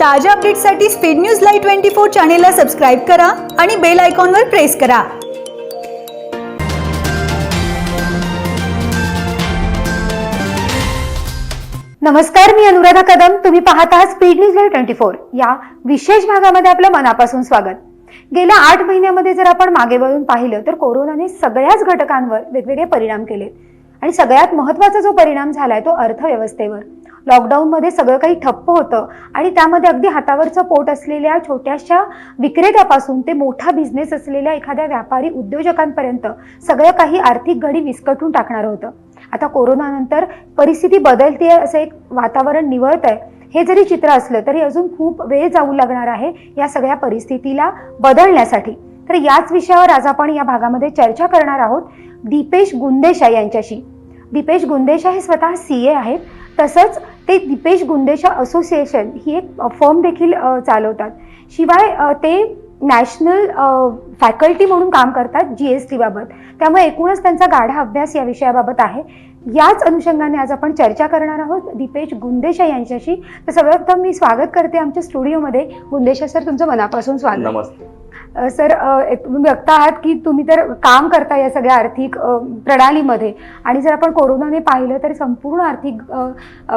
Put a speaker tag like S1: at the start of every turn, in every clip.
S1: ताज्या अपडेट्ससाठी speed news live 24 चॅनेलला सबस्क्राईब करा आणि बेल आयकॉनवर प्रेस करा.
S2: नमस्कार, मी अनुराधा कदम. तुम्ही पाहत आहात स्पीड न्यूज लाईव्ह 24. या विशेष भागामध्ये आपलं मनापासून स्वागत. गेल्या 8 महिन्यामध्ये जर आपण मागे वळून पाहिलं तर कोरोनाने सगळ्याच घटकांवर वेगवेगळे परिणाम केले आणि सगळ्यात महत्त्वाचा जो परिणाम झालाय तो अर्थव्यवस्थेवर. लॉकडाऊनमध्ये सगळं काही ठप्प होतं आणि त्यामध्ये अगदी हातावरचं पोट असलेल्या छोट्याशा विक्रेत्यापासून ते मोठा बिझनेस असलेल्या एखाद्या व्यापारी उद्योजकांपर्यंत सगळं काही आर्थिक घडी विस्कटून टाकणारं होतं. आता कोरोनानंतर परिस्थिती बदलते, असं एक वातावरण निवळत आहे. हे जरी चित्र असलं तरी अजून खूप वेळ जाऊ लागणार आहे या सगळ्या परिस्थितीला बदलण्यासाठी. तर याच विषयावर आज आपण या भागामध्ये चर्चा करणार आहोत दीपेश गुंदेशा यांच्याशी. दीपेश गुंदेशा हे स्वतः CA आहेत. तसंच ते दीपेश गुंदेशा असोसिएशन ही एक फर्म देखील चालवतात. शिवाय ते नॅशनल फॅकल्टी म्हणून काम करतात GST बाबत. त्यामुळे एकूणच त्यांचा गाढा अभ्यास या विषयाबाबत आहे. याच अनुषंगाने आज आपण चर्चा करणार आहोत दीपेश गुंदेशा यांच्याशी. तर सर्वप्रथम मी स्वागत करते आमच्या स्टुडिओमध्ये. गुंदेशा सर, तुमचं मनापासून स्वागत.
S3: नमस्ते
S2: सर, तुम्ही व्यक्त आहात की तुम्ही तर काम करता या सगळ्या आर्थिक प्रणालीमध्ये आणि जर आपण कोरोनाने पाहिलं तर संपूर्ण आर्थिक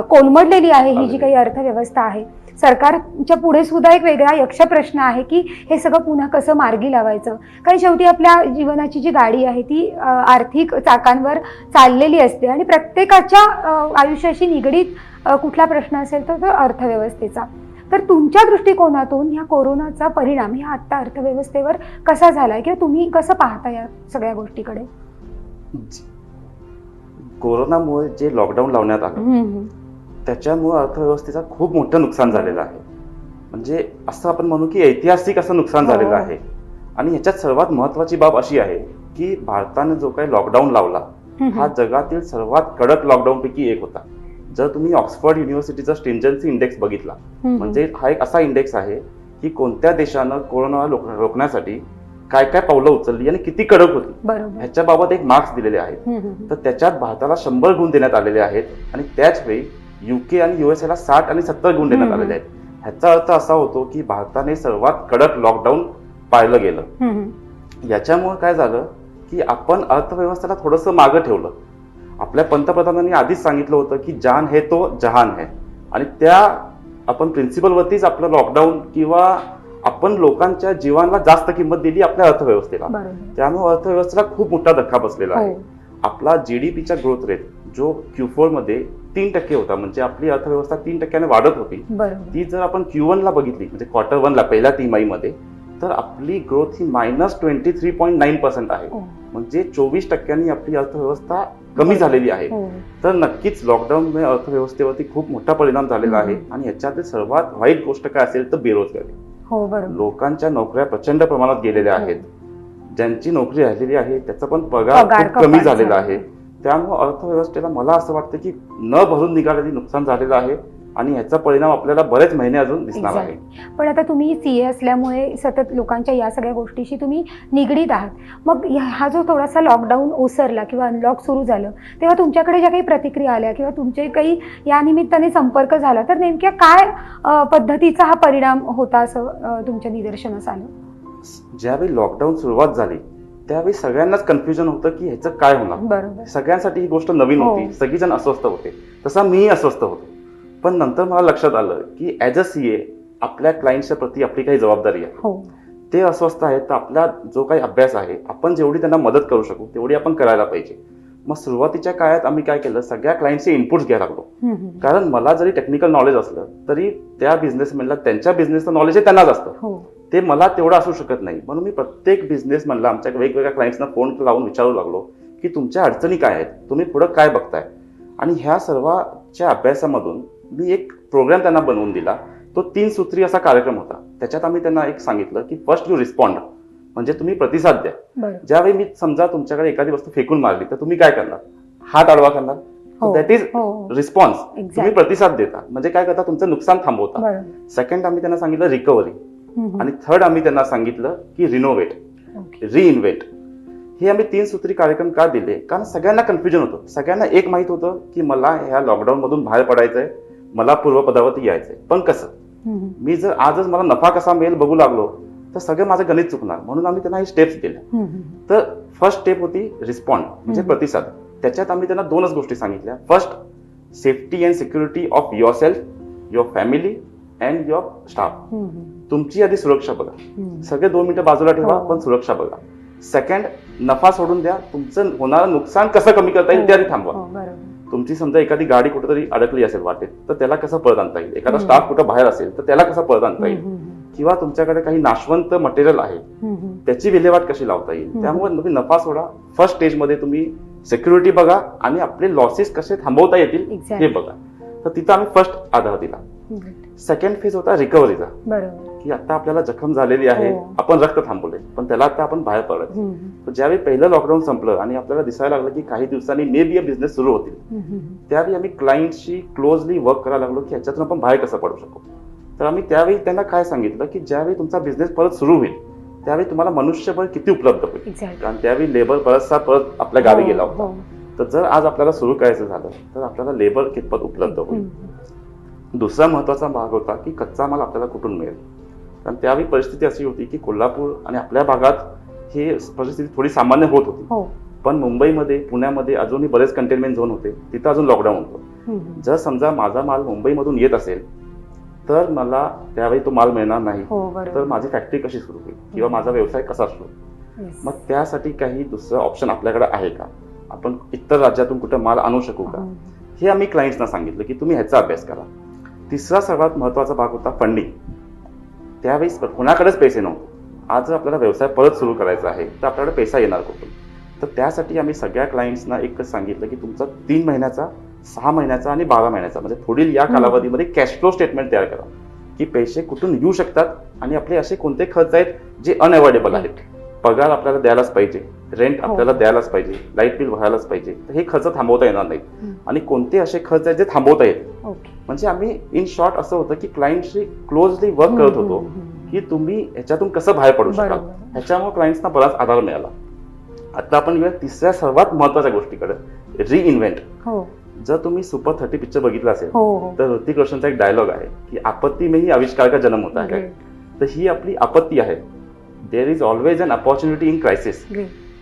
S2: कोलमडलेली आहे ही जी काही अर्थव्यवस्था आहे. सरकारच्या पुढे सुद्धा एक वेगळा यक्ष प्रश्न आहे की हे सगळं पुन्हा कसं मार्गी लावायचं. कारण शेवटी आपल्या जीवनाची जी गाडी आहे ती आर्थिक चाकांवर चाललेली असते आणि प्रत्येकाच्या आयुष्याशी निगडीत कुठला प्रश्न असेल तर तो अर्थव्यवस्थेचा. तर तुमच्या दृष्टिकोनातून ह्या कोरोनाचा परिणाम ह्या आत्ता अर्थव्यवस्थेवर कसा झालाय किंवा तुम्ही कसं पाहता या सगळ्या गोष्टीकडे?
S3: कोरोनामुळे जे लॉकडाऊन लावण्यात आलं त्याच्यामुळे अर्थव्यवस्थेचा खूप मोठं नुकसान झालेलं आहे. म्हणजे असं आपण म्हणू की ऐतिहासिक असं नुकसान झालेलं आहे. आणि ह्याच्यात सर्वात महत्वाची बाब अशी आहे की भारताने जो काही लॉकडाऊन लावला हा जगातील सर्वात कडक लॉकडाऊन पैकी एक होता. जर तुम्ही ऑक्सफर्ड युनिव्हर्सिटीचा स्ट्रिंजन्सी इंडेक्स बघितला, म्हणजे हा एक असा इंडेक्स आहे की कोणत्या देशानं कोरोना रोखण्यासाठी काय काय पावलं उचलली आणि किती कडक होती ह्याच्या बाबत एक मार्क्स दिलेले आहेत. तर त्याच्यात भारताला 100 गुण देण्यात आलेले आहेत आणि त्याच वेळी UK आणि USA ला 60 आणि 70 गुण देण्यात आलेले आहेत. ह्याचा अर्थ असा होतो की भारताने सर्वात कडक लॉकडाऊन पाळलं गेलं. याच्यामुळे काय झालं की आपण अर्थव्यवस्थेला थोडंसं मागं ठेवलं. आपल्या पंतप्रधानांनी आधीच सांगितलं होतं की जान है तो जहान है आणि त्या आपण प्रिन्सिपलवरतीच आपलं लॉकडाऊन किंवा आपण लोकांच्या जीवाला जास्त किंमत दिली आपल्या अर्थव्यवस्थेला. त्यामुळे अर्थव्यवस्थेला खूप मोठा धक्का बसलेला आहे. आपला GDPचा ग्रोथ रेट जो Q4 मध्ये 3% होता, म्हणजे आपली अर्थव्यवस्था 3% वाढत होती. ती जर आपण Q1 ला बघितली, म्हणजे Q1 ला पहिल्या तिमाहीमध्ये, तर आपली ग्रोथ ही -23.9% आहे. म्हणजे 24% आपली अर्थव्यवस्था कमी झालेली आहे. तर नक्कीच लॉकडाऊनमुळे अर्थव्यवस्थेवरती खूप मोठा परिणाम झालेला आहे. आणि याच्यातील सर्वात वाईट गोष्ट काय असेल तर बेरोजगारी. लोकांच्या नोकऱ्या प्रचंड प्रमाणात गेलेल्या आहेत. ज्यांची नोकरी राहिलेली आहे त्याचा पण पगार खूप कमी झालेला आहे. त्यामुळे अर्थव्यवस्थेला मला असं वाटतं की न भरून निघालेली नुकसान झालेलं आहे आणि ह्याचा परिणाम आपल्याला बरेच महिने अजून दिसणार आहे.
S2: पण आता तुम्ही CA असल्यामुळे सतत लोकांच्या या सगळ्या गोष्टीशी तुम्ही निगडीत आहात. मग हा जो थोडासा लॉकडाऊन ओसरला किंवा अनलॉक सुरू झालं तेव्हा तुमच्याकडे ज्या काही प्रतिक्रिया आल्या किंवा तुमचे काही या निमित्ताने संपर्क झाला तर नेमक्या काय पद्धतीचा हा परिणाम होता असं तुमच्या निदर्शनास आलं?
S3: ज्यावेळी लॉकडाऊन सुरुवात झाली त्यावेळी सगळ्यांनाच कन्फ्युजन होतं की ह्याचं काय होणार. सगळ्यांसाठी ही गोष्ट नवीन होती. सगळीजण अस्वस्थ होते. तसा मीही अस्वस्थ होतो. पण नंतर मला लक्षात आलं की ॲज अ CA आपल्या क्लायंटच्या प्रती आपली काही जबाबदारी आहे. ते अस्वस्थ आहेत तर आपला जो काही अभ्यास आहे आपण जेवढी त्यांना मदत करू शकू तेवढी आपण करायला पाहिजे. मग सुरुवातीच्या काळात आम्ही काय केलं, सगळ्या क्लायंटचे इनपुट्स घ्यायला लागलो. कारण मला जरी टेक्निकल नॉलेज असलं तरी त्या बिझनेसमॅनला त्यांच्या बिझनेसचं नॉलेज हे त्यांनाच असतं. ते मला तेवढं असू शकत नाही. म्हणून मी प्रत्येक बिझनेसमॅनला आमच्या वेगवेगळ्या क्लायंट्सना फोन लावून विचारू लागलो की तुमच्या अडचणी काय आहेत, तुम्ही पुढं काय बघताय. आणि ह्या सर्वांच्या अभ्यासामधून मी एक प्रोग्राम त्यांना बनवून दिला. तो 3 सूत्री असा कार्यक्रम होता. त्याच्यात आम्ही त्यांना एक सांगितलं की फर्स्ट यू रिस्पॉन्ड, म्हणजे तुम्ही प्रतिसाद द्या. ज्यावेळी मी समजा तुमच्याकडे एखादी वस्तू फेकून मारली तर तुम्ही काय करणार? हात आडवा करणार. That is response. तुम्ही प्रतिसाद देता म्हणजे काय करता, तुमचं नुकसान थांबवता. सेकंड आम्ही त्यांना सांगितलं रिकव्हरी आणि थर्ड आम्ही त्यांना सांगितलं की रिनोव्हेट, रिइन्व्हेंट. हे आम्ही 3 सूत्री कार्यक्रम का दिले? कारण सगळ्यांना कन्फ्युजन होतं. सगळ्यांना एक माहित होतं की मला ह्या लॉकडाऊन मधून बाहेर पडायचंय, मला पूर्वपदावरती यायचंय, पण कसं. मी जर आजच मला नफा कसा मिळेल बघू लागलो तर सगळं माझं गणित चुकणार. म्हणून आम्ही त्यांना हे स्टेप्स दिल्या. तर फर्स्ट स्टेप होती रिस्पॉन्ड म्हणजे प्रतिसाद. त्याच्यात आम्ही त्यांना 2च गोष्टी सांगितल्या. First, safety and security of your self, your family and your staff. तुमची आधी सुरक्षा बघा. सगळे 2 मिनिटं बाजूला ठेवा, पण सुरक्षा बघा. सेकंड, नफा सोडून द्या. तुमचं होणारं नुकसान कसं कमी करता येईल ते आधी थांबवा. तुमची समजा एखादी गाडी कुठेतरी अडकली असेल वाटेत तर त्याला कसं परत आणता येईल. एखादा स्टाफ कुठं बाहेर असेल तर त्याला कसं परत आणता येईल. किंवा तुमच्याकडे काही नाशवंत मटेरियल आहे त्याची विल्हेवाट कशी लावता येईल. त्यामुळे तुम्ही नफा सोडा. फर्स्ट स्टेजमध्ये तुम्ही सिक्युरिटी बघा आणि आपले लॉसेस कसे थांबवता येतील हे बघा. तर तिथं आम्ही फर्स्ट आधार दिला. सेकंड फेज होता रिकव्हरीचा, की आता आपल्याला जखम झालेली आहे, आपण रक्त थांबवले, पण त्याला आता आपण बाहेर पडायचं. तर ज्यावेळी पहिलं लॉकडाऊन संपलं आणि आपल्याला दिसायला लागलं की काही दिवसांनी मे बी बिझनेस सुरू होतील, त्यावेळी आम्ही क्लायंटशी क्लोजली वर्क करायला लागलो की ह्याच्यातून आपण बाहेर कसं पडू शकू. तर आम्ही त्यावेळी त्यांना काय सांगितलं की ज्यावेळी तुमचा बिझनेस परत सुरू होईल त्यावेळी तुम्हाला मनुष्यबळ किती उपलब्ध होईल. कारण त्यावेळी लेबर परत आपल्या गावी गेला होता. तर जर आज आपल्याला सुरू करायचं झालं तर आपल्याला लेबर कितपत उपलब्ध होईल. दुसरा महत्वाचा भाग होता की कच्चा माल आपल्याला कुठून मिळेल. कारण त्यावेळी परिस्थिती अशी होती की कोल्हापूर आणि आपल्या भागात ही परिस्थिती थोडी सामान्य होत होती. पण मुंबईमध्ये, पुण्यामध्ये अजूनही बरेच कंटेनमेंट झोन होते, तिथं अजून लॉकडाऊन होतं. जर समजा माझा माल मुंबईमधून येत असेल तर मला त्यावेळी तो माल मिळणार नाही, तर माझी फॅक्टरी कशी सुरू होईल किंवा माझा व्यवसाय कसा सुरू होईल. मग त्यासाठी काही दुसरं ऑप्शन आपल्याकडे आहे का, आपण इतर राज्यातून कुठं माल आणू शकू का, हे आम्ही क्लायंट्सना सांगितलं की तुम्ही ह्याचा अभ्यास करा. तिसरा सर्वात महत्वाचा भाग होता फंडिंग. त्यावेळी कोणाकडेच पैसे नव्हते. आज जर आपल्याला व्यवसाय परत सुरू करायचा आहे तर आपल्याकडे पैसा येणार कुठून. तर त्यासाठी आम्ही सगळ्या क्लायंट्सना एकच सांगितलं की तुमचा 3 महिन्याचा, 6 महिन्याचा आणि 12 महिन्याचा म्हणजे पुढील या कालावधीमध्ये कॅश फ्लो स्टेटमेंट तयार करा की पैसे कुठून येऊ शकतात आणि आपले असे कोणते खर्च आहेत जे अनअवॉइडेबल आहेत. पगार आपल्याला द्यायलाच पाहिजे, रेंट आपल्याला द्यायलाच पाहिजे, लाईट बिल भरायलाच पाहिजे, तर हे खर्च थांबवता येणार नाहीत. आणि कोणते असे खर्च आहेत जे थांबवता येतील. म्हणजे आम्ही इन शॉर्ट असं होतं की क्लायंटशी क्लोजली वर्क करत होतो की तुम्ही ह्याच्यातून कसं बाहेर पडू शकाल. ह्याच्यामुळे क्लायंट्सना बराच आधार मिळाला. आता आपण येऊया तिसऱ्या सर्वात महत्वाच्या गोष्टीकडे, रिइन्व्हेंट. जर तुम्ही सुपर 30 पिक्चर बघितला असेल तर ऋतिक रोशनचा एक डायलॉग आहे की आपत्ती में ही आविष्कार का जन्म होता है. तर ही आपली आपत्ती आहे. There is always an opportunity in crisis.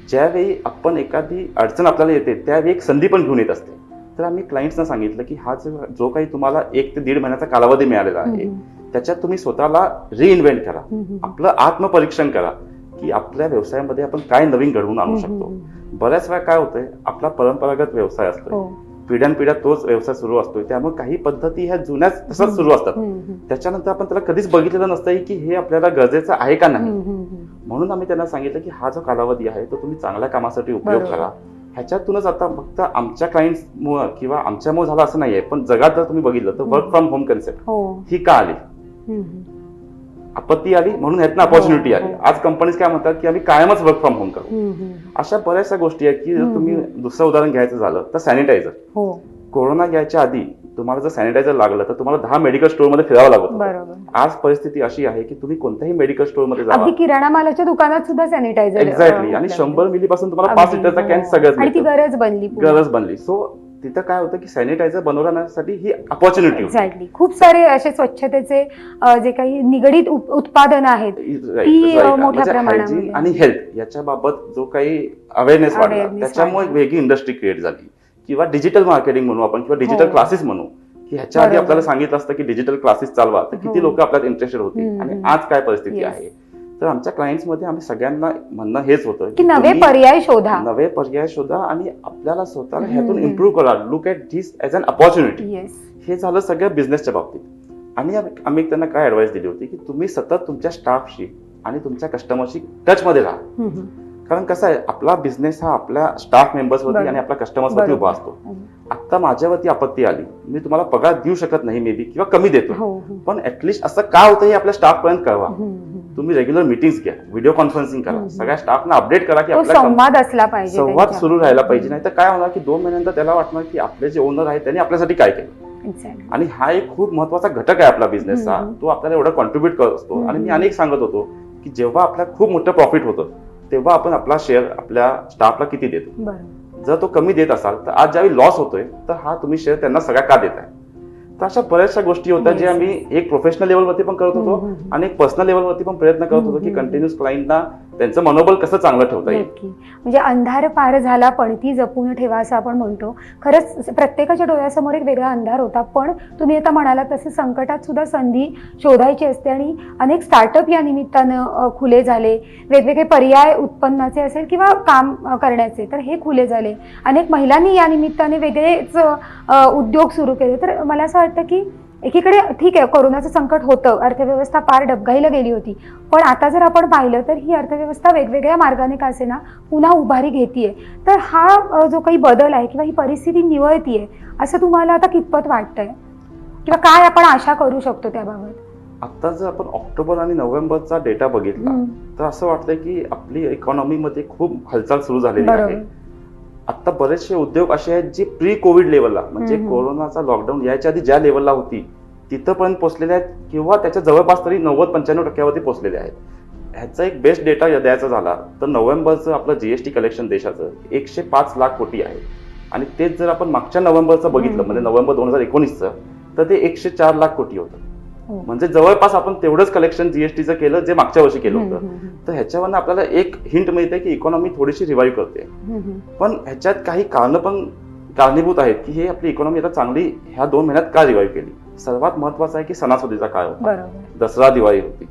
S3: ज्यावेळी आपण एखादी अडचण आपल्याला येते त्यावेळी एक संधी पण घेऊन येत असते. तर आम्ही क्लायंट्सना सांगितलं की हा जो काही तुम्हाला 1 ते 1.5 महिन्याचा कालावधी मिळालेला आहे त्याच्यात तुम्ही स्वतःला रिइन्व्हेंट करा, आपलं आत्मपरीक्षण करा की आपल्या व्यवसायामध्ये आपण काय नवीन घडवून आणू शकतो. बऱ्याच वेळा काय होतंय, आपला परंपरागत व्यवसाय असतोय, पिढ्यानपिढ्या तोच व्यवसाय सुरू असतोय, त्यामुळे काही पद्धती ह्या जुन्याच तसंच सुरू असतात. त्याच्यानंतर आपण त्याला कधीच बघितलेलं नसतंय की हे आपल्याला गरजेचं आहे का नाही. म्हणून आम्ही त्यांना सांगितलं की हा जो कालावधी आहे तो तुम्ही चांगल्या कामासाठी उपयोग करा. ह्याच्यातूनच आता फक्त आमच्या क्लायंट्समुळे किंवा आमच्यामुळे झालं असं नाहीये, पण जगात जर तुम्ही बघितलं तर वर्क फ्रॉम होम कन्सेप्ट ही का आली. आपत्ती आली म्हणून ह्यातनं अपॉर्च्युनिटी आली. आज कंपनीज काय म्हणतात की आम्ही कायमच वर्क फ्रॉम होम करू. अशा बऱ्याचशा गोष्टी आहेत की जर तुम्ही दुसरं उदाहरण घ्यायचं झालं तर सॅनिटायझर. कोरोना घ्यायच्या आधी तुम्हाला जर सॅनिटायझर लागलं तर तुम्हाला 10 मेडिकल स्टोअर मध्ये फिरावं लागत होतं. आज परिस्थिती अशी आहे की तुम्ही कोणत्याही मेडिकल स्टोअर मध्ये जावा,
S2: किराणा मालाच्या दुकानात सुद्धा सॅनिटायझर
S3: एक्झॅक्टली, आणि 100 मिली पासून तुम्हाला 5 लिटरचा कॅन सगळंच गरज बनली. सो तिथं काय होतं की सॅनिटायझर बनवण्यासाठी ही अपॉर्च्युनिटी.
S2: एक्झॅक्टली. खूप सारे असे स्वच्छतेचे जे काही निगडीत उत्पादन आहेत मोठ्या प्रमाणात
S3: आणि हेल्थ याच्या बाबत जो काही अवेअरनेस वाढला त्याच्यामुळे वेगळी इंडस्ट्री क्रिएट झाली. किंवा डिजिटल मार्केटिंग म्हणू आपण किंवा डिजिटल क्लासेस म्हणू की ह्याच्या आधी आपल्याला सांगितलं असतं की डिजिटल क्लासेस चालवा तर किती लोक आपल्यात इंटरेस्टेड होती. आणि आज काय परिस्थिती आहे तर आमच्या क्लायंट्समध्ये आम्ही सगळ्यांना म्हणणं हेच होतं की
S2: नवे पर्याय शोधा आणि आपल्याला स्वतःला ह्यातून इम्प्रूव्ह करा. Look at this as an opportunity. हे झालं सगळ्या बिझनेसच्या बाबतीत. आणि आम्ही त्यांना काय ऍडवाइस दिली होती की तुम्ही सतत तुमच्या स्टाफशी आणि तुमच्या कस्टमरशी टचमध्ये राहा. कारण कसं आहे, आपला बिझनेस हा आपल्या स्टाफ मेंबर्सवरती आणि आपल्या कस्टमर्सवरती उभा असतो. आता माझ्यावरती आपत्ती आली, मी तुम्हाला पगार देऊ शकत नाही मे बी किंवा कमी देतो, पण ऍटलिस्ट असं का होतं हे आपल्या स्टाफ पर्यंत कळवा. तुम्ही रेग्युलर मीटिंग्स घ्या, व्हिडिओ कॉन्फरन्सिंग करा, सगळ्या स्टाफना अपडेट करा की आपला संवाद असला पाहिजे,
S3: संवाद सुरू राहायला पाहिजे. नाही तर काय होणार की 2 महिन्यानंतर त्याला वाटणार की आपले जे ओनर आहेत त्यांनी आपल्यासाठी काय केलं. आणि हा एक खूप महत्वाचा घटक आहे आपला बिझनेसचा, तो आपल्याला एवढा कॉन्ट्रीब्युट करत असतो. आणि मी अनेक सांगत होतो की जेव्हा आपल्याला खूप मोठं प्रॉफिट होतं तेव्हा आपण आपला शेअर आपल्या स्टाफला किती देतो. जर तो कमी देत असाल तर आज ज्यावेळी लॉस होतोय तर हा तुम्ही शेअर त्यांना सगळ्या का देताय. तर अशा बऱ्याचशा गोष्टी होत्या जे आम्ही एक प्रोफेशनल लेवलवरती पण करत होतो आणि एक पर्सनल लेवलवरती पण प्रयत्न करत होतो की कंटिन्युअस क्लायंटना त्यांचं मनोबल कसं चांगलं ठेवता येईल.
S2: नक्की. म्हणजे अंधार पार झाला पण ती जपून ठेवा असं आपण म्हणतो. खरंच प्रत्येकाच्या डोळ्यासमोर एक वेगळा अंधार होता, पण तुम्ही आता म्हणालात तसं संकटात सुद्धा संधी शोधायची असते आणि अनेक स्टार्टअप या निमित्तानं खुले झाले. वेगवेगळे पर्याय उत्पन्नाचे असेल किंवा काम करण्याचे तर हे खुले झाले. अनेक महिलांनी या निमित्ताने वेगळेच उद्योग सुरू केले. तर मला असं वाटतं की एकीकडे ठीक आहे, कोरोनाचं संकट होतं, अर्थव्यवस्था पार डबघाईला गेली होती, पण आता जर आपण पाहिलं तर ही अर्थव्यवस्था वेगवेगळ्या मार्गाने का असेना पुन्हा उभारी घेतीये. तर हा जो काही बदल आहे किंवा ही परिस्थिती निवळतीये असं तुम्हाला आता कितपत वाटतंय किंवा काय आपण आशा करू शकतो त्याबाबत?
S3: आता जर आपण ऑक्टोबर आणि नोव्हेंबरचा डेटा बघितला तर असं वाटतंय की आपली इकॉनॉमीमध्ये खूप हालचाल सुरू झालेली आहे. आता बरेचसे उद्योग असे आहेत जे प्री कोविड लेवलला म्हणजे कोरोनाचा लॉकडाऊन यायच्या आधी ज्या लेवलला होती तिथपर्यंत पोहोचलेले आहेत किंवा त्याच्या जवळपास तरी 90-95% पोहोचलेले आहेत. ह्याचा एक बेस्ट डेटा द्यायचा झाला तर नोव्हेंबरचं आपलं जीएसटी कलेक्शन देशाचं 105 लाख कोटी आहे आणि तेच जर आपण मागच्या नोव्हेंबरचं बघितलं म्हणजे नोव्हेंबर 2019चं तर ते 104 लाख कोटी होतं. म्हणजे जवळपास आपण तेवढंच कलेक्शन जीएसटीचं केलं जे मागच्या वर्षी केलं होतं. तर ह्याच्यावरनं आपल्याला एक हिंट मिळते की इकॉनॉमी थोडीशी रिवाईव्ह करते. पण ह्याच्यात काही कारणं पण कारणीभूत आहेत की हे आपली इकॉनॉमी आता चांगली ह्या 2 महिन्यात का रिवाईव्ह केली. सर्वात महत्वाचं आहे की सणासुदीचा काळ होता, दसरा दिवाळी होती,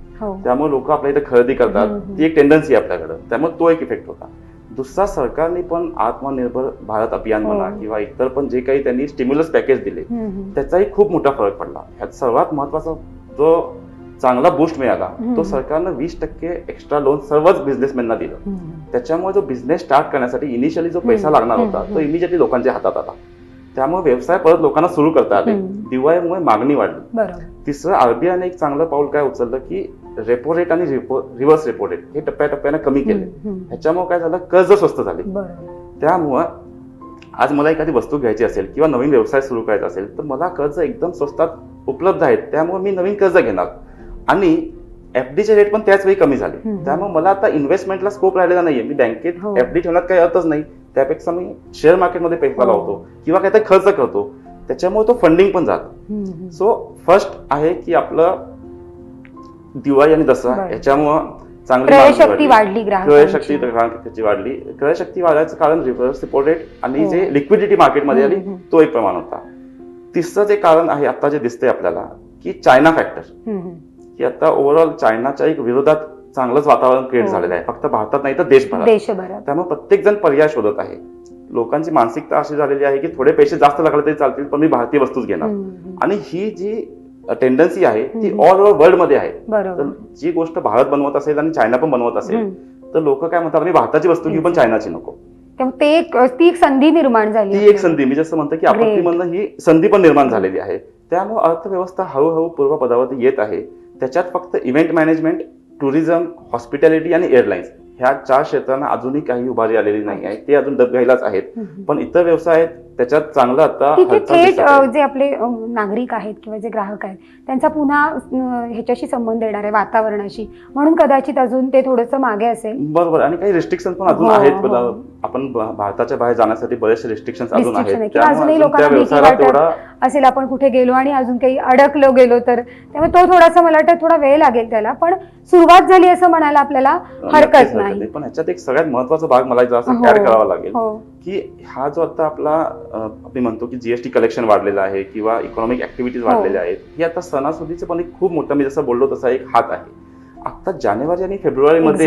S3: त्यामुळे लोक आपल्या इथे खरेदी करतात, ती एक टेंडन्सी आहे आपल्याकडे, त्यामुळे तो एक इफेक्ट होता. दुसरा सरकारने पण आत्मनिर्भर भारत अभियान म्हणा किंवा इतर पण जे काही त्यांनी स्टिम्युलस पॅकेज दिले त्याचाही खूप मोठा फरक पडला. ह्यात सर्वात महत्वाचा जो चांगला बूस्ट मिळाला तो सरकारनं 20% एक्स्ट्रा लोन सर्वच बिझनेसमॅनना दिलं. त्याच्यामुळे जो बिझनेस स्टार्ट करण्यासाठी इनिशियली जो पैसा लागणार होता तो इमिजिएटली लोकांच्या हातात आला. त्यामुळे व्यवसाय परत लोकांना सुरू करता आले. दिवाळीमुळे मागणी वाढली. तिसरं आरबीआयने एक चांगलं पाऊल काय उचललं की रेपो रेट आणि रिव्हर्स रेपो रेट हे टप्प्याटप्प्याने कमी केले. ह्याच्यामुळे काय झालं, कर्ज स्वस्त झाले. त्यामुळं आज मला एखादी वस्तू घ्यायची असेल किंवा नवीन व्यवसाय सुरू करायचा असेल तर मला कर्ज एकदम स्वस्तात उपलब्ध आहेत, त्यामुळे मी नवीन कर्ज घेणार आणि एफडीचे रेट पण त्याच वेळी कमी झाले. त्यामुळे मला आता इन्व्हेस्टमेंटला स्कोप राहिलेला नाहीये. मी बँकेत एफडी ठेवण्यात काही अर्थच नाही, त्यापेक्षा मी शेअर मार्केटमध्ये पैसा लावतो किंवा काहीतरी खर्च करतो, त्याच्यामुळे तो फंडिंग पण झालं. सो फर्स्ट आहे की आपलं दिवाळी आणि दसरा याच्यामुळं चांगली
S2: क्रयशक्ती वाढली,
S3: क्रयशक्ती वाढली. क्रयशक्ती वाढायचं कारण रिव्हर्स रेपो रेट आणि जे लिक्विडिटी मार्केटमध्ये आली तो एक प्रमाण होता. तिसरं जे कारण आहे आता जे दिसतंय आपल्याला की चायना फॅक्टर, की आता ओव्हरऑल चायनाच्या एक विरोधात चांगलंच वातावरण क्रिएट झालेलं आहे, फक्त भारतात नाही तर देशभरात. त्यामुळे प्रत्येक जण पर्याय शोधत आहे. लोकांची मानसिकता अशी झालेली आहे की थोडे पैसे जास्त लागले तरी चालतील पण मी भारतीय वस्तूच घेणार. आणि ही जी टेंडन्सी आहे ती ऑल ओव्हर वर्ल्ड मध्ये आहे. तर जी गोष्ट भारत बनवत असेल आणि चायना पण बनवत असेल तर लोक काय म्हणतात मी भारताची वस्तू घेऊ पण चायनाची नको.
S2: ती एक संधी निर्माण झाली.
S3: ती एक संधी, मी जसं म्हणतो की आपत्तीमधनं ही संधी पण निर्माण झालेली आहे. त्यामुळे अर्थव्यवस्था हळूहळू पूर्वपदावरती येत आहे. त्याच्यात फक्त इव्हेंट मॅनेजमेंट, टुरिझम, हॉस्पिटॅलिटी आणि एअरलाईन्स ह्या 4 क्षेत्रांना अजूनही काही उभारी आलेली नाही आहे. ते अजून डबघाईलाच आहेत. पण इतर व्यवसाय आहेत त्याच्यात चांगलं आता
S2: थेट जे आपले नागरिक आहेत किंवा जे ग्राहक आहेत त्यांचा पुन्हा ह्याच्याशी संबंध येणार आहे वातावरणाशी, म्हणून कदाचित अजून ते थोडंसं मागे असेल.
S3: बरोबर. आणि काही रिस्ट्रिक्शन पण अजून आहेत. आपण भारताच्या बाहेर जाण्यासाठी बरेचसे रिस्ट्रिक्शन अजून आहेत.
S2: अजूनही लोकांना भीती वाटत असेल आपण कुठे गेलो आणि अजून काही अडकलो गेलो तर, त्यामुळे तो थोडासा मला वाटतं थोडा वेळ लागेल त्याला, पण सुरुवात झाली असं म्हणायला आपल्याला हरकत नाही.
S3: पण ह्याच्यात एक सगळ्यात महत्वाचा भाग मला जरा ऍड करावा लागेल की हा जो आता आपला आपण म्हणतो की जीएसटी कलेक्शन वाढलेलं आहे किंवा इकॉनॉमिक ऍक्टिव्हिटीज वाढलेल्या आहेत, ही आता सणासुदीचे पण एक खूप मोठा, मी जसं बोललो तसा एक हात आहे. आता जानेवारी आणि फेब्रुवारीमध्ये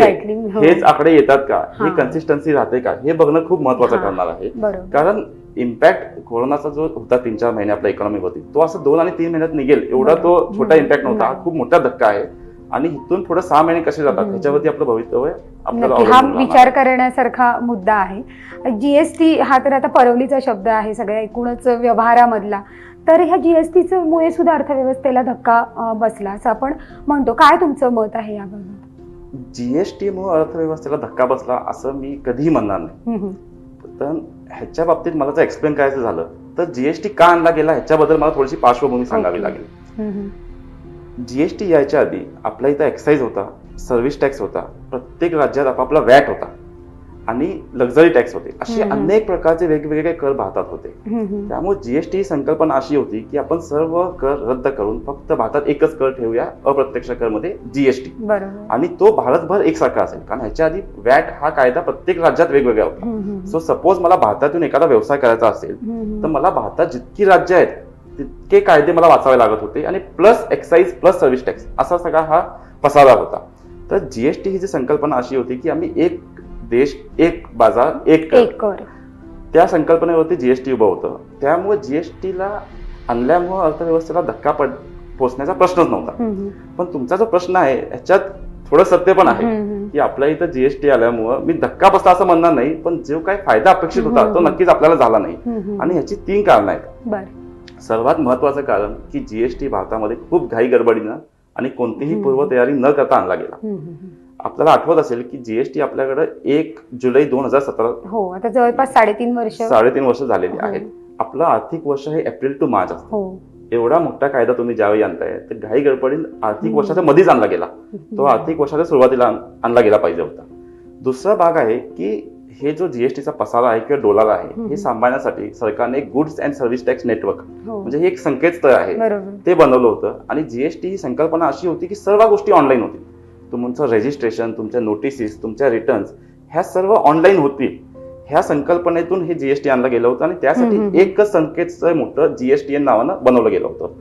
S3: हेच आकडे येतात का, हे कन्सिस्टन्सी राहते का, हे बघणं खूप महत्वाचं ठरणार आहे. कारण इम्पॅक्ट कोरोनाचा जो होता 3-4 महिने आपल्या इकॉनॉमीवरती, तो असं 2 आणि 3 महिन्यात निघेल एवढा तो छोटा इम्पॅक्ट नव्हता. हा खूप मोठा धक्का आहे आणि इथून पुढे 6 महिने कसे जातात ह्याच्यावरती आपलं भवितव्य आपल्याला
S2: हा विचार करण्यासारखा मुद्दा आहे. जीएसटी हा तर आता परवलीचा शब्द आहे सगळ्या एकूणच व्यवहारामधला, तर ह्या जीएसटीचं मुळे सुद्धा अर्थव्यवस्थेला धक्का बसला असं आपण म्हणतो. काय तुमचं मत आहे याबाबत?
S3: जीएसटी मुळे अर्थव्यवस्थेला धक्का बसला असं मी कधीही म्हणणार नाही. तर ह्याच्या बाबतीत मला जर एक्सप्लेन करायचं झालं तर जीएसटी का आणला गेला ह्याच्याबद्दल मला थोडीशी पार्श्वभूमी सांगावी लागेल. जीएसटी यायच्या आधी आपल्या इथं एक्साईज होता, सर्व्हिस टॅक्स होता, प्रत्येक राज्यात आपापला वॅट होता आणि लक्झरी टॅक्स होते. असे अनेक प्रकारचे वेगवेगळे कर भारतात होते. त्यामुळे जीएसटी ही संकल्पना अशी होती की आपण सर्व कर रद्द करून फक्त भारतात एकच कर ठेवूया, अप्रत्यक्ष कर मध्ये जीएसटी, आणि तो भारतभर एकसारखा असेल. कारण ह्याच्या आधी वॅट हा कायदा प्रत्येक राज्यात वेगवेगळा होता. सो सपोज मला भारतातून एखादा व्यवसाय करायचा असेल तर मला भारतात जितकी राज्य आहेत तितके कायदे मला वाचावे लागत होते, आणि plus excise plus service tax असा सगळा हा पसारा होता. तर जीएसटी ही जी संकल्पना अशी होती की आम्ही एक देश, एक बाजार, एक कर, त्या संकल्पनेवरती जीएसटी उभं होतं. त्यामुळे जीएसटीला आणल्यामुळे अर्थव्यवस्थेला धक्का पोचण्याचा प्रश्नच नव्हता. पण तुमचा जो प्रश्न आहे ह्याच्यात थोडं सत्य पण आहे की आपल्या इथं जीएसटी आल्यामुळं मी धक्का बसला असं म्हणणार नाही, पण जो काही फायदा अपेक्षित होता तो नक्कीच आपल्याला झाला नाही. आणि ह्याची 3 कारणं आहेत. सर्वात महत्वाचं कारण की जीएसटी भारतामध्ये खूप घाई गडबडीनं आणि कोणतीही पूर्वतयारी न करता आणला गेला. आपल्याला आठवत असेल की जीएसटी आपल्याकडे 1 जुलै 2017,
S2: हो, आता जवळपास 3.5 वर्ष
S3: झालेली आहेत. आपलं आर्थिक वर्ष हे एप्रिल टू मार्च असतं. एवढा मोठा कायदा तुम्ही ज्यावेळी आणताय तर घाई गडबडीत आर्थिक वर्षाच्या मध्येच आणला गेला. तो आर्थिक वर्षाच्या सुरुवातीला आणला गेला पाहिजे होता. दुसरा भाग आहे की हे जो जीएसटीचा पसारा आहे किंवा डोलार आहे हे सांभाळण्यासाठी सरकारने एक goods and service tax network म्हणजे हे एक संकेतस्थळ आहे ते बनवलं होतं. आणि जीएसटी ही संकल्पना अशी होती की सर्व गोष्टी ऑनलाईन होतील. तुमचं रजिस्ट्रेशन, तुमच्या नोटिसीस, तुमच्या रिटर्न्स ह्या सर्व ऑनलाईन होतील. ह्या संकल्पनेतून हे जीएसटी आणलं गेलं होतं आणि त्यासाठी एकच संकेतस्थळ मोठं जीएसटीएन नावानं बनवलं गेलं होतं.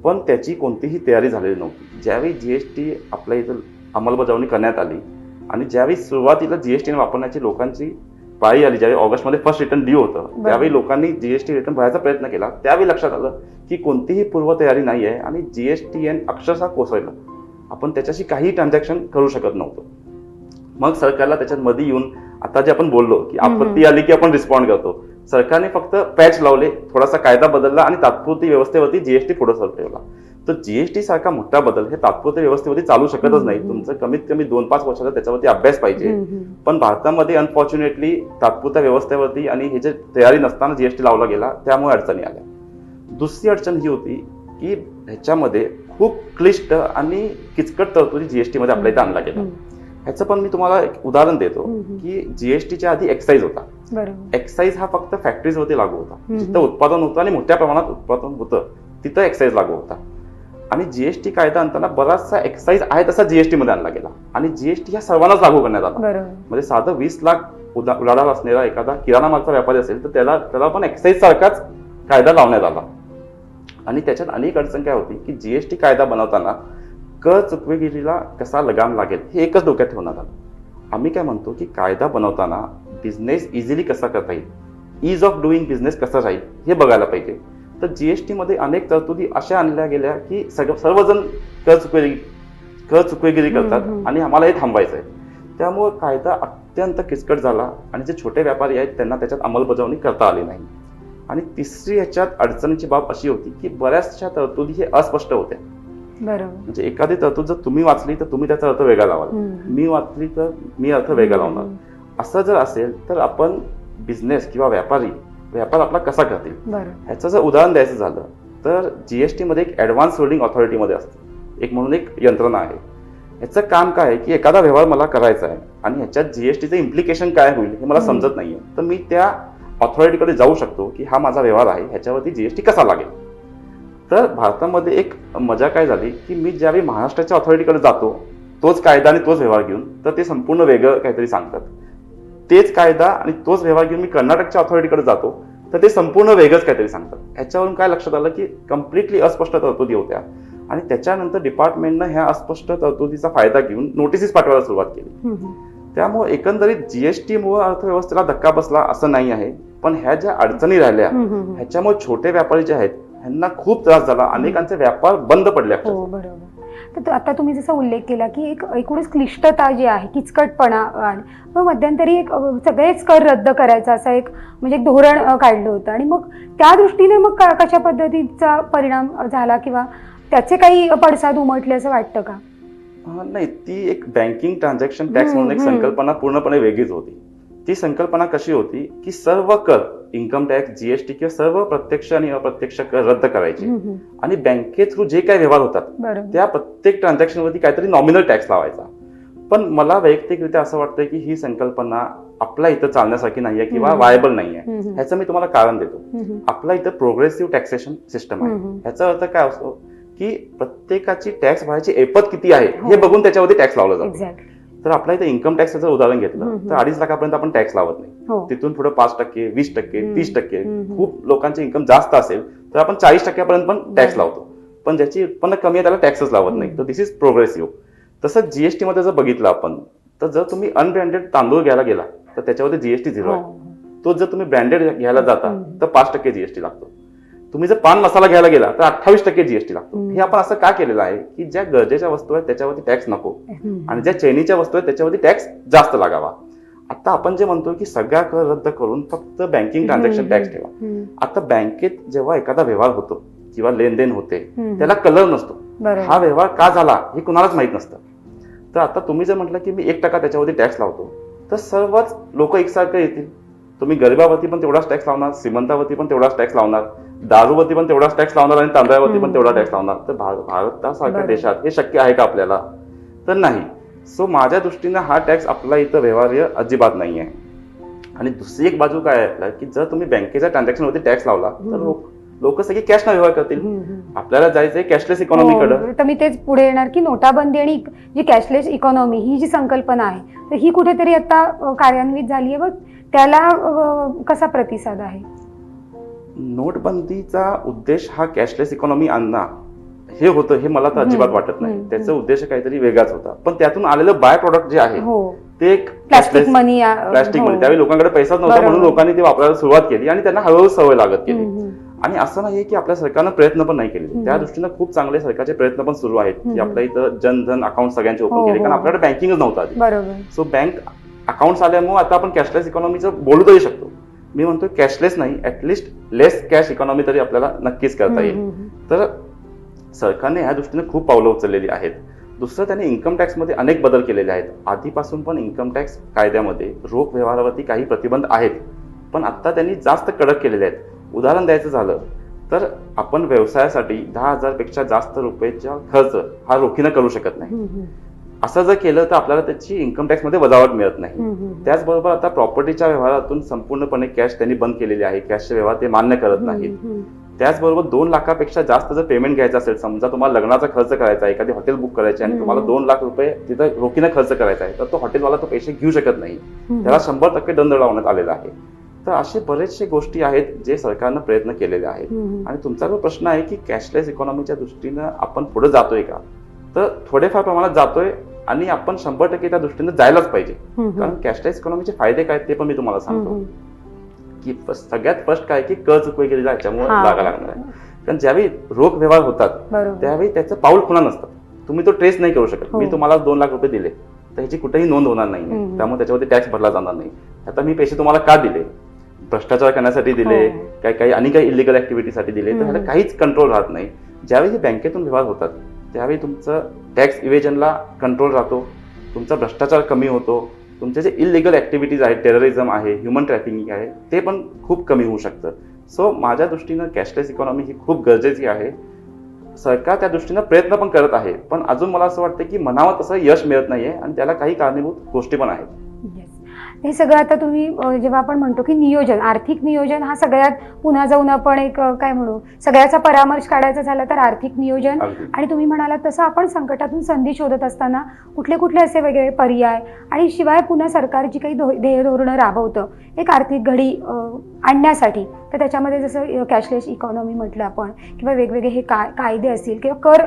S3: पण त्याची कोणतीही तयारी झालेली नव्हती. ज्यावेळी जीएसटी आपल्या इथं अंमलबजावणी करण्यात आली आणि ज्यावेळी सुरुवातीला जीएसटी वापरण्याची लोकांची पाळी आली, ज्यावेळी ऑगस्टमध्ये फर्स्ट रिटर्न ड्यू होतं, त्यावेळी लोकांनी जीएसटी रिटर्न भरायचा प्रयत्न केला. त्यावेळी लक्षात आलं की कोणतीही पूर्वतयारी नाही आहे आणि जीएसटीएन अक्षरशः कोसळलं. आपण त्याच्याशी काही ट्रान्झॅक्शन करू शकत नव्हतो. मग सरकारला त्याच्यात मध्ये येऊन आता जे आपण बोललो की आपत्ती आली की आपण रिस्पॉन्ड करतो, सरकारने फक्त पॅच लावले, थोडासा कायदा बदलला आणि तात्पुरती व्यवस्थेवरती जीएसटी पुढे ठेवला. तर जीएसटी सारखा मोठा बदल हे तात्पुरत्या व्यवस्थेवरती चालू शकतच नाही. तुमचं कमीत कमी 2-5 वर्षाचा त्याच्यावरती अभ्यास पाहिजे. पण भारतामध्ये अनफॉर्च्युनेटली तात्पुरत्या व्यवस्थेवरती आणि हे जे तयारी नसताना जीएसटी लावला गेला त्यामुळे अडचणी आल्या. दुसरी अडचण ही होती की ह्याच्यामध्ये खूप क्लिष्ट आणि किचकट तरतुदी जीएसटी मध्ये आपल्या इथे आणला गेला. ह्याचं पण मी तुम्हाला एक उदाहरण देतो की जीएसटीच्या आधी एक्साईज होता. एक्साईज हा फक्त फॅक्टरीजवरती लागू होता. जिथं उत्पादन होतं आणि मोठ्या प्रमाणात उत्पादन होतं तिथं एक्साईज लागू होता. आणि जीएसटी कायदा आणताना बराचसा एक्साईज आहे तसा जीएसटी मध्ये आणला गेला आणि जीएसटी ह्या सर्वांनाच लागू करण्यात आला. म्हणजे साधं 20 लाख उलाढाल असलेला एखादा किराणा मालचा व्यापारी असेल तर त्याला पण एक्साईज सारखाच कायदा लावण्यात आला. आणि त्याच्यात अनेक अडचण काय होती की जीएसटी कायदा बनवताना कर चुकवेगिरीला कसा लगाम लागेल हे एकच डोक्यात ठेवण्यात आलं. आम्ही काय म्हणतो की कायदा बनवताना बिझनेस इझिली कसा करता येईल, ईज ऑफ डुईंग बिझनेस कसं राहील हे बघायला पाहिजे. तर जीएसटी मध्ये अनेक तरतुदी अशा आणल्या गेल्या की सर्वजण कर चुकवेगिरी करतात आणि आम्हाला हे थांबायचं आहे. त्यामुळे कायदा अत्यंत किचकट झाला आणि जे छोटे व्यापारी आहेत त्यांना त्याच्यात अंमलबजावणी करता आली नाही. आणि तिसरी ह्याच्यात अडचणीची बाब अशी होती की बऱ्याचशा तरतुदी हे अस्पष्ट होत्या. म्हणजे एखादी तरतूद जर तुम्ही वाचली तर तुम्ही त्याचा अर्थ वेगळा लावाल, मी वाचली तर मी अर्थ वेगळा लावणार. असं जर असेल तर आपण बिझनेस किंवा व्यापार आपला कसा करतील ह्याचं जर उदाहरण द्यायचं झालं तर जीएसटी मध्ये एक ऍडव्हान्स होल्डिंग ऑथॉरिटी मध्ये असते, एक म्हणून एक यंत्रणा आहे. ह्याचं काम काय आहे की एखादा व्यवहार मला करायचा आहे आणि ह्याच्यात जीएसटीचं इम्प्लिकेशन काय होईल हे मला समजत नाहीये, तर मी त्या ऑथॉरिटीकडे जाऊ शकतो की हा माझा व्यवहार आहे ह्याच्यावरती जीएसटी कसा लागेल. तर भारतामध्ये एक मजा काय झाली की मी ज्यावेळी महाराष्ट्राच्या ऑथॉरिटीकडे जातो तोच कायदा आणि तोच व्यवहार घेऊन, तर ते संपूर्ण वेगळं काहीतरी सांगतात. तेच कायदा आणि तोच व्यवहार घेऊन मी कर्नाटकच्या ऑथॉरिटीकडे जातो तर ते संपूर्ण वेगळंच काहीतरी सांगतात. ह्याच्यावरून काय लक्षात आलं की कम्प्लिटली अस्पष्ट तरतुदी होत्या आणि त्याच्यानंतर डिपार्टमेंटनं ह्या अस्पष्ट तरतुदीचा फायदा घेऊन नोटिसीस पाठवायला सुरुवात केली. त्यामुळे एकंदरीत जीएसटीमुळे अर्थव्यवस्थेला धक्का बसला असं नाही आहे, पण ह्या ज्या अडचणी राहिल्या ह्याच्यामुळे छोटे व्यापारी जे आहेत ह्यांना खूप त्रास झाला, अनेकांचे व्यापार बंद पडले.
S2: तर आता तुम्ही जसा उल्लेख केला की एकूणच क्लिष्टता जी आहे, किचकटपणा, मग मध्यंतरी एक सगळेच कर रद्द करायचा असं एक म्हणजे एक धोरण काढलं होतं आणि मग त्या दृष्टीने मग कशा पद्धतीचा परिणाम झाला किंवा त्याचे काही पडसाद उमटले असं वाटतं का?
S3: नाही, ती एक बँकिंग ट्रान्झॅक्शन टॅक्स म्हणून एक संकल्पना पूर्णपणे वेगळीच होती. ती संकल्पना कशी होती की सर्व कर, इन्कम टॅक्स, जीएसटी किंवा सर्व प्रत्यक्ष आणि अप्रत्यक्ष कर रद्द करायचे आणि बँके थ्रू जे काही व्यवहार होतात त्या प्रत्येक ट्रान्झॅक्शन वरती काहीतरी नॉमिनल टॅक्स लावायचा. पण मला वैयक्तिकरित्या असं वाटतंय की ही संकल्पना आपल्या इथं चालण्यासारखी नाहीये किंवा वायबल नाहीये. ह्याचं मी तुम्हाला कारण देतो. आपल्या इथं प्रोग्रेसिव्ह टॅक्सेशन सिस्टम आहे. ह्याचा अर्थ काय असतो की प्रत्येकाची टॅक्स भरायची ऐपत किती आहे हे बघून त्याच्यावरती टॅक्स लावला जातो. तर आपल्या इथं इन्कम टॅक्सचं उदाहरण घेतलं तर 2.5 लाखापर्यंत आपण टॅक्स लावत नाही. तिथून पुढे 5%, 20%, 30%, खूप लोकांचे इन्कम जास्त असेल तर आपण 40% पण टॅक्स लावतो. पण ज्याची उत्पन्न कमी आहे त्याला टॅक्सच लावत नाही. तर दिस इज प्रोग्रेसिव्ह. तसंच जीएसटी मध्ये जर बघितलं आपण तर जर तुम्ही अनब्रँडेड तांदूळ घ्यायला गेला तर त्याच्यावरती जीएसटी 0 आहे. तो जर तुम्ही ब्रँडेड घ्यायला जाता तर 5% जीएसटी लागतो. तुम्ही जर पान मसाला घ्यायला गेला तर 28% जीएसटी लागतो. हे आपण असं का केलेलं आहे की ज्या गरजेच्या वस्तू आहेत त्याच्यावरती टॅक्स नको आणि ज्या चैनीच्या वस्तू आहेत त्याच्यावरती टॅक्स जास्त लागावा. आता आपण जे म्हणतो की सगळ्या कर रद्द करून फक्त बँकिंग ट्रान्झॅक्शन टॅक्स ठेवा. आता बँकेत जेव्हा एखादा व्यवहार होतो किंवा लेनदेन होते त्याला कलर नसतो. हा व्यवहार का झाला हे कुणालाच माहित नसतं. तर आता तुम्ही जर म्हटलं की मी 1% त्याच्यावरती टॅक्स लावतो तर सर्वच लोक एकसारखं येतील. तुम्ही गरिबावरती पण तेवढाच टॅक्स लावणार, श्रीमंतावरती पण तेवढाच टॅक्स लावणार, दारूवरती पण तेवढाच टॅक्स लावणार आणि तांदळावरती पण तेवढा टॅक्स लावणार. तर भारतासारख्या देशात हे शक्य आहे का आपल्याला? तर नाही. सो माझ्या दृष्टीनं हा टॅक्स आपला इथं व्यवहार्य अजिबात नाही आहे. आणि दुसरी एक बाजू काय आहे की जर तुम्ही बँकेच्या ट्रान्झॅक्शनवरती टॅक्स लावला तर लोक सगळे कॅश न व्यवहार करतील. आपल्याला जायचंय कॅशलेस इकॉनॉमीकडे.
S2: तर मी तेच पुढे येणार की नोटाबंदी आणि जी कॅशलेस इकॉनॉमी ही जी संकल्पना आहे तर ही कुठेतरी आता कार्यान्वित झाली आहे. त्याला कसा प्रतिसाद आहे?
S3: नोटबंदीचा उद्देश हा कॅशलेस इकॉनॉमी आणणं हे होतं हे मला तर अजिबात वाटत नाही. त्याचा उद्देश काहीतरी वेगळाच होता. पण त्यातून आलेलं बाय प्रोडक्ट जे आहे ते
S2: प्लास्टिक मनी.
S3: त्यावेळी लोकांकडे पैसाच नव्हता म्हणून लोकांनी ते वापरायला सुरुवात केली आणि त्यांना हळूहळू सवय लागत गेली. आणि असं नाही की आपल्या सरकारनं प्रयत्न पण नाही केले. त्या दृष्टीनं खूप चांगले सरकारचे प्रयत्न पण सुरू आहेत की आपल्या इथं जनधन अकाउंट सगळ्यांचे ओपन केले कारण आपल्याकडे बँकिंगच नव्हतं आधी. सो बँक अकाउंट्स आल्यामुळे आता आपण कॅशलेस इकॉनॉमीचं बोलू तरी शकतो. मी म्हणतो कॅशलेस नाही, ऍटलिस्ट लेस कॅश इकॉनॉमी तरी आपल्याला नक्कीच करता येईल. तर सरकारने या दृष्टीने खूप पावलं उचललेली आहेत. दुसरं त्याने इन्कम टॅक्समध्ये अनेक बदल केलेले आहेत. आधीपासून पण इन्कम टॅक्स कायद्यामध्ये रोख व्यवहारावरती काही प्रतिबंध आहेत पण आता त्यांनी जास्त कडक केलेले आहेत. उदाहरण द्यायचं झालं तर आपण व्यवसायासाठी 10,000 पेक्षा जास्त रुपयेचा खर्च हा रोखीनं करू शकत नाही. असं जर केलं तर आपल्याला त्याची इन्कम टॅक्स मध्ये वजावट मिळत नाही. त्याचबरोबर आता प्रॉपर्टीच्या व्यवहारातून संपूर्णपणे कॅश त्यांनी बंद केलेले आहे. कॅशचे व्यवहार ते मान्य करत नाहीत. त्याचबरोबर 2 लाखापेक्षा जास्त जर पेमेंट घ्यायचं असेल, समजा तुम्हाला लग्नाचा खर्च करायचा आहे, एखादी हॉटेल बुक करायची आणि तुम्हाला 2 लाख रुपये तिथं रोखीनं खर्च करायचा आहे तर तो हॉटेलवाला तो पैसे घेऊ शकत नाही. त्याला 100% दंड लावण्यात आलेला आहे. तर असे बरेचसे गोष्टी आहेत जे सरकारनं प्रयत्न केलेले आहेत. आणि तुमचा जो प्रश्न आहे की कॅशलेस इकॉनॉमीच्या दृष्टीनं आपण पुढे जातोय का, तर थोडेफार प्रमाणात जातोय आणि आपण 100% त्या दृष्टीनं जायलाच पाहिजे. कारण कॅशलेस इकॉनॉमीचे फायदे काय ते पण मी तुम्हाला सांगतो की सगळ्यात फर्स्ट काय की कर चुकवे गेलेला याच्यामुळे लागा लागणार आहे. कारण ज्यावेळी रोख व्यवहार होतात त्यावेळी त्याचं पाऊल खुणा नसतं. तुम्ही तो ट्रेस नाही करू शकत. मी तुम्हाला 2 लाख रुपये दिले तर ह्याची कुठेही नोंद होणार नाही, त्यामुळे त्याच्यावरती टॅक्स भरला जाणार नाही. आता मी पैसे तुम्हाला का दिले, भ्रष्टाचार करण्यासाठी दिले, काही आणि काही इलिगल ऍक्टिव्हिटीसाठी दिले, तर ह्याला काहीच कंट्रोल राहत नाही. ज्यावेळी बँकेतून व्यवहार होतात त्यावेळी तुमचं टॅक्स इव्हेजनला कंट्रोल राहतो, तुमचा भ्रष्टाचार कमी होतो, तुमचे जे इलिगल ऍक्टिव्हिटीज आहेत, टेररिझम आहे, ह्युमन ट्रॅफिकिंग आहे, ते पण खूप कमी होऊ शकतं. सो माझ्या दृष्टीनं कॅशलेस इकॉनॉमी ही खूप गरजेची आहे. सरकार त्या दृष्टीनं प्रयत्न पण करत आहे, पण अजून मला असं वाटतं की म्हणावं तसं यश मिळत नाहीये आणि त्याला काही कारणीभूत गोष्टी पण आहेत.
S2: हे सगळं आता तुम्ही जेव्हा आपण म्हणतो की नियोजन, आर्थिक नियोजन हा सगळ्यात पुन्हा जाऊन आपण एक काय म्हणू सगळ्याचा परामर्श काढायचा झाला तर आर्थिक नियोजन. आणि तुम्ही म्हणालात तसं आपण संकटातून संधी शोधत असताना कुठले कुठले असे वेगळे पर्याय आणि शिवाय पुन्हा सरकार जी काही ध्येय धोरणं राबवतं एक आर्थिक घडी आणण्यासाठी, तर त्याच्यामध्ये जसं कॅशलेस इकॉनॉमी म्हटलं आपण किंवा वेगवेगळे हे कायदे असतील किंवा कर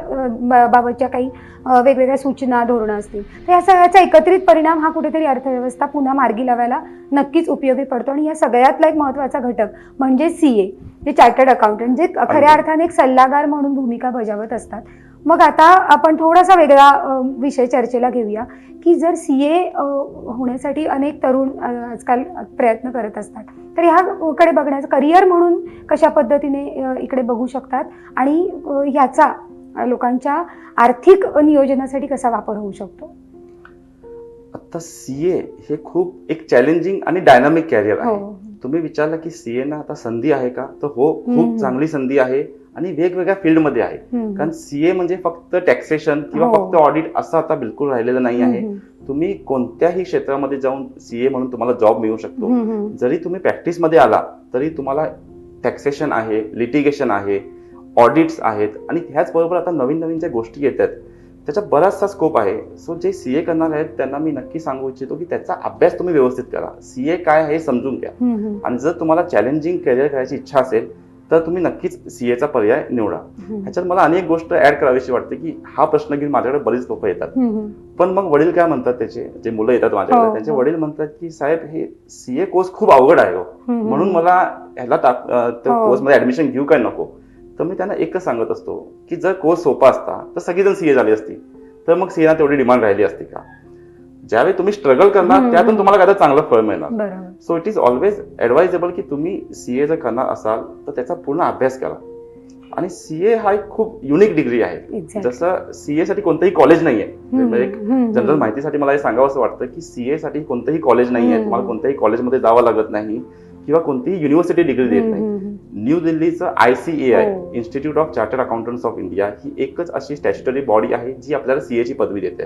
S2: बाबतच्या काही वेगवेगळ्या सूचना धोरणं असतील, तर या सगळ्याचा एकत्रित परिणाम हा कुठेतरी अर्थव्यवस्था पुन्हा मार्गी लावायला नक्कीच उपयोगी पडतो. आणि या सगळ्यातला एक महत्त्वाचा घटक म्हणजे CA जे चार्टर्ड अकाउंटंट जे खऱ्या अर्थाने एक सल्लागार म्हणून भूमिका बजावत असतात. मग आता आपण थोडासा वेगळा विषय चर्चेला घेऊया की जर CA होण्यासाठी अनेक तरुण आजकाल प्रयत्न करत असतात, तर ह्याकडे बघण्याचं करिअर म्हणून कशा पद्धतीने इकडे बघू शकतात आणि ह्याचा लोकांच्या आर्थिक नियोजनासाठी कसा वापर होऊ शकतो?
S3: आता CA हे खूप एक चॅलेंजिंग आणि डायनामिक कॅरियर आहे. तुम्ही विचारलं की CA ना आता संधी आहे का, तर हो, खूप चांगली संधी आहे आणि वेगवेगळ्या फील्डमध्ये आहे. कारण CA म्हणजे फक्त टॅक्सेशन किंवा फक्त ऑडिट असं आता बिलकुल राहिलेलं नाही आहे. तुम्ही कोणत्याही क्षेत्रामध्ये जाऊन सीए म्हणून तुम्हाला जॉब मिळू शकतो. जरी तुम्ही प्रॅक्टिसमध्ये आला तरी तुम्हाला टॅक्सेशन आहे, लिटिगेशन आहे, ऑडिट्स आहेत आणि ह्याचबरोबर आता नवीन नवीन ज्या गोष्टी येतात त्याचा बराचसा स्कोप आहे. सो जे सीए करणार आहेत त्यांना मी नक्की सांगू इच्छितो की त्याचा अभ्यास तुम्ही व्यवस्थित करा, सीए काय आहे हे समजून घ्या. आणि जर तुम्हाला चॅलेंजिंग करिअर करायची इच्छा असेल तर तुम्ही नक्कीच सीएचा पर्याय निवडा. ह्याच्यात मला अनेक गोष्ट ऍड करावीशी वाटते की हा प्रश्न घेऊन माझ्याकडे बरीच लोक येतात, पण मग वडील काय म्हणतात, त्याचे जे मुलं येतात माझ्याकडे त्यांचे वडील म्हणतात की साहेब हे सीए कोर्स खूप अवघड आहे हो, म्हणून मला ह्याला कोर्स मध्ये ऍडमिशन घेऊ काय नको. तर मी त्यांना एकच सांगत असतो की जर कोर्स सोपा असता तर सगळीजण सीए झाली असती, तर मग सीएना तेवढी डिमांड राहिली असती का? ज्यावेळी तुम्ही स्ट्रगल करणार त्यातून तुम्हाला काय चांगलं फळ मिळणार. सो इट इज ऑलवेज ऍडवाइजेबल की तुम्ही सीए जर करणार असाल तर त्याचा पूर्ण अभ्यास करा. आणि सीए हा एक खूप युनिक डिग्री आहे. जसं सीए साठी कोणतंही कॉलेज नाहीये, जनरल माहितीसाठी मला हे सांगावं असं वाटतं की सीए साठी कोणतंही कॉलेज नाहीये, तुम्हाला कोणत्याही कॉलेजमध्ये जावं लागत नाही किंवा कोणतीही युनिव्हर्सिटी डिग्री देत नाही. न्यू दिल्लीचं ICAI institute of chartered accountants of India ही एकच अशी स्टॅच्युटरी बॉडी आहे जी आपल्याला सीएची पदवी देते.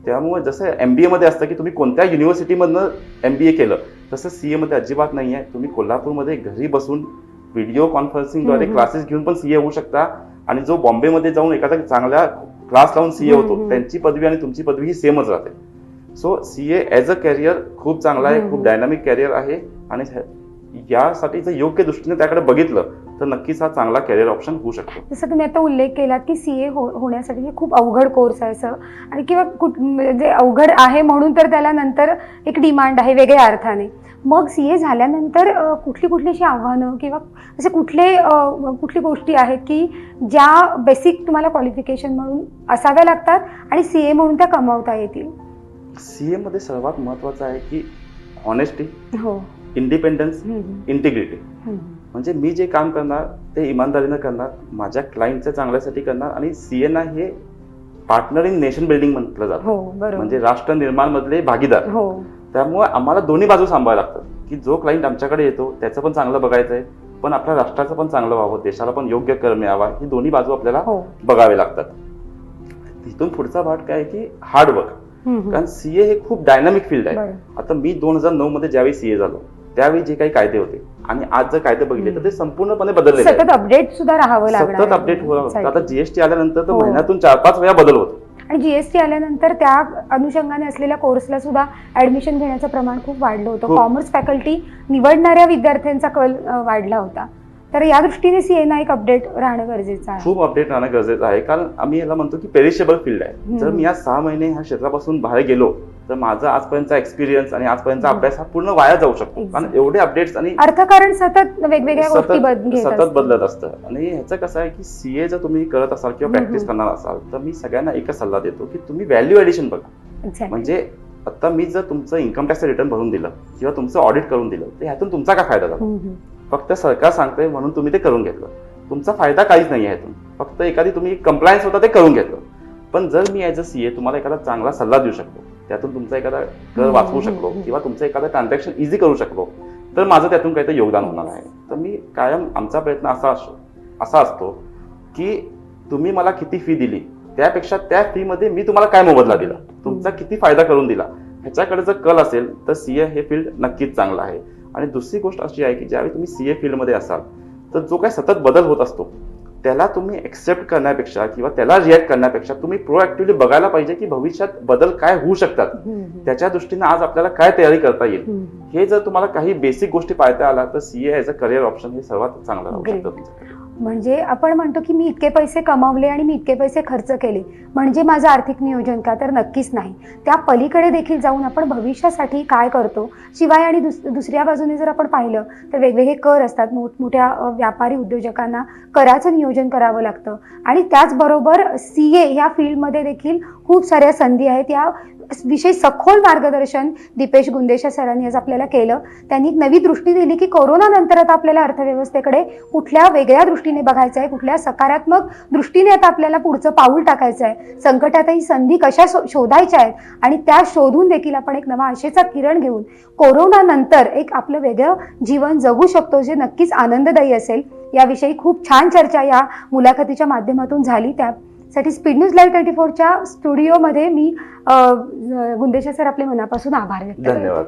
S3: त्यामुळे जसं MBA मध्ये असतं की तुम्ही कोणत्या युनिव्हर्सिटीमधनं MBA केलं, तसं सीए मध्ये अजिबात नाही आहे. तुम्ही कोल्हापूरमध्ये घरी बसून व्हिडिओ कॉन्फरन्सिंगद्वारे क्लासेस घेऊन पण सीए होऊ शकता. आणि जो बॉम्बेमध्ये जाऊन एखादा चांगल्या क्लास लावून सीए होतो त्यांची पदवी आणि तुमची पदवी ही सेमच राहते. So CA as a career खूप चांगला आहे, खूप डायनामिक कॅरियर आहे. आणि यासाठी जर योग्य दृष्टीने त्याकडे बघितलं तर नक्कीच हा चांगला कॅरियर ऑप्शन होऊ शकतो.
S2: जसं तुम्ही आता उल्लेख केलात की सीए होण्यासाठी हे खूप अवघड कोर्स आहे असं, आणि किंवा म्हणजे अवघड आहे म्हणून तर त्याला नंतर एक डिमांड आहे वेगळ्या अर्थाने. मग सीए झाल्यानंतर कुठली अशी आव्हानं किंवा असे कुठली गोष्टी आहेत की ज्या बेसिक तुम्हाला क्वालिफिकेशन म्हणून असाव्या लागतात आणि सीए म्हणून त्या कमावता येतील?
S3: सीए मध्ये सर्वात महत्वाचं आहे की ऑनेस्टी, इंडिपेंडन्स, इंटिग्रिटी. म्हणजे मी जे काम करणार ते इमानदारीनं करणार, माझ्या क्लायंटच्या चांगल्यासाठी करणार. आणि सीएना हे पार्टनर इन नेशन बिल्डिंग म्हटलं जातं, म्हणजे राष्ट्र निर्माण मधले भागीदार. त्यामुळे आम्हाला दोन्ही बाजू सांभाळायला लागतात की जो क्लायंट आमच्याकडे येतो त्याचं पण चांगलं बघायचं आहे, पण आपल्या राष्ट्राचं पण चांगलं व्हावं, देशाला पण योग्य कर मिळावा, ही दोन्ही बाजू आपल्याला बघावे लागतात. तिथून पुढचा भाग काय आहे की हार्डवर्क. कारण सीए हे खूप डायनामिक फील्ड आहे. आता मी 2009 मध्ये ज्यावेळी सीए झालो त्यावेळी जे काही कायदे होते आणि आज जर कायदे बघितले तर ते संपूर्णपणे बदलले.
S2: सतत अपडेट सुद्धा राहावं लागणार,
S3: सतत अपडेट होतं. आता जीएसटी आल्यानंतर तर महिन्यातून 4-5 वेळा बदल होतो.
S2: आणि जीएसटी आल्यानंतर त्या अनुषंगाने असलेल्या कोर्सला सुद्धा ऍडमिशन घेण्याचं प्रमाण खूप वाढलं होतं. कॉमर्स फॅकल्टी निवडणाऱ्या विद्यार्थ्यांचा कल वाढला होता. तर या दृष्टीने सीएना एक अपडेट राहणं गरजेचं आहे,
S3: खूप अपडेट राहणं गरजेचं आहे. कारण आम्ही याला म्हणतो की पेरिशेबल फील्ड आहे. जर मी या 6 महिने ह्या क्षेत्रापासून बाहेर गेलो तर माझा आजपर्यंतचा एक्सपिरियन्स आणि आजपर्यंतचा अभ्यास हा पूर्ण वाया जाऊ शकतो. कारण एवढे अपडेट्स आणि
S2: अर्थकारण सतत वेगवेगळ्या गोष्टी
S3: सतत बदलत असतं. आणि ह्याचं कसं आहे की सीए जर तुम्ही करत असाल किंवा प्रॅक्टिस करणार असाल तर मी सगळ्यांना एकच सल्ला देतो की तुम्ही व्हॅल्यू ऍडिशन बघा. म्हणजे आता मी जर तुमचं इन्कम टॅक्स रिटर्न भरून दिलं किंवा तुमचं ऑडिट करून दिलं तर ह्यातून तुमचा काय फायदा झाला? फक्त सरकार सांगतंय म्हणून तुम्ही ते करून घेतलं, तुमचा फायदा काहीच नाही आहे. फक्त एखादी तुम्ही कंप्लायन्स होता ते करून घेतलं. पण जर मी ऍज अ सीए तुम्हाला एखादा चांगला सल्ला देऊ शकतो, त्यातून तुमचा एखादा कर वाचवू शकलो किंवा तुमचं एखादं ट्रान्झॅक्शन इझी करू शकलो तर माझं त्यातून काहीतरी योगदान होणार आहे. तर मी कायम आमचा प्रयत्न असा असतो की तुम्ही मला किती फी दिली त्यापेक्षा त्या फी मध्ये मी तुम्हाला काय मोबदला दिला, तुमचा किती फायदा करून दिला, ह्याच्याकडे जर कल असेल तर सीए हे फील्ड नक्कीच चांगलं आहे. आणि दुसरी गोष्ट अशी आहे की ज्यावेळी तुम्ही सीए फील्डमध्ये असाल तर जो काही सतत बदल होत असतो त्याला तुम्ही एक्सेप्ट करण्यापेक्षा किंवा त्याला रिॲक्ट करण्यापेक्षा तुम्ही प्रोएक्टिव्हली बघायला पाहिजे की भविष्यात बदल काय होऊ शकतात, त्याच्या दृष्टीने आज आपल्याला काय तयारी करता येईल. हे जर तुम्हाला काही बेसिक गोष्टी पाळता आला तर CA as a career option हे सर्वात चांगलं राहू शकतं.
S2: म्हणजे आपण म्हणतो की मी इतके पैसे कमावले आणि मी इतके पैसे खर्च केले म्हणजे माझं आर्थिक नियोजन का, तर नक्कीच नाही. त्या पलीकडे देखील जाऊन आपण भविष्यासाठी काय करतो. शिवाय आणि दुसऱ्या बाजूने जर आपण पाहिलं तर वेगवेगळे कर असतात. मोठमोठ्या व्यापारी उद्योजकांना कराचं नियोजन करावं लागतं. आणि त्याचबरोबर सीए ह्या फील्डमध्ये देखील खूप साऱ्या संधी आहेत. या विषयी सखोल मार्गदर्शन दीपेश गुंदेशा सरांनी आज आपल्याला केलं. त्यांनी एक नवी दृष्टी दिली की कोरोना नंतर आता आपल्याला अर्थव्यवस्थेकडे कुठल्या वेगळ्या दृष्टीने बघायचं आहे, कुठल्या सकारात्मक दृष्टीने आता आपल्याला पुढचं पाऊल टाकायचं आहे, संकटातही संधी कशा शोधायच्या आहेत आणि त्या शोधून देखील आपण एक नवा आशेचा किरण घेऊन कोरोना नंतर एक आपलं वेगळं जीवन जगू शकतो जे नक्कीच आनंददायी असेल. याविषयी खूप छान चर्चा या मुलाखतीच्या माध्यमातून झाली. त्या साठी स्पीड न्यूज लाईव्ह 24च्या स्टुडिओमध्ये मी गुंदेशा सर आपले मनापासून आभार व्यक्त करते.
S3: धन्यवाद.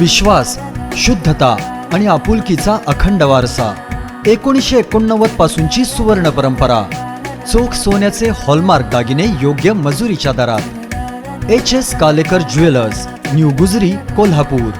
S4: विश्वास, शुद्धता आणि आपुलकीचा अखंड वारसा. 1989 पासूनची सुवर्ण परंपरा. चोख सोन्याचे हॉलमार्क दागिने योग्य मजुरीच्या दरात. HS कालेकर ज्वेलर्स, न्यू गुजरी, कोल्हापूर.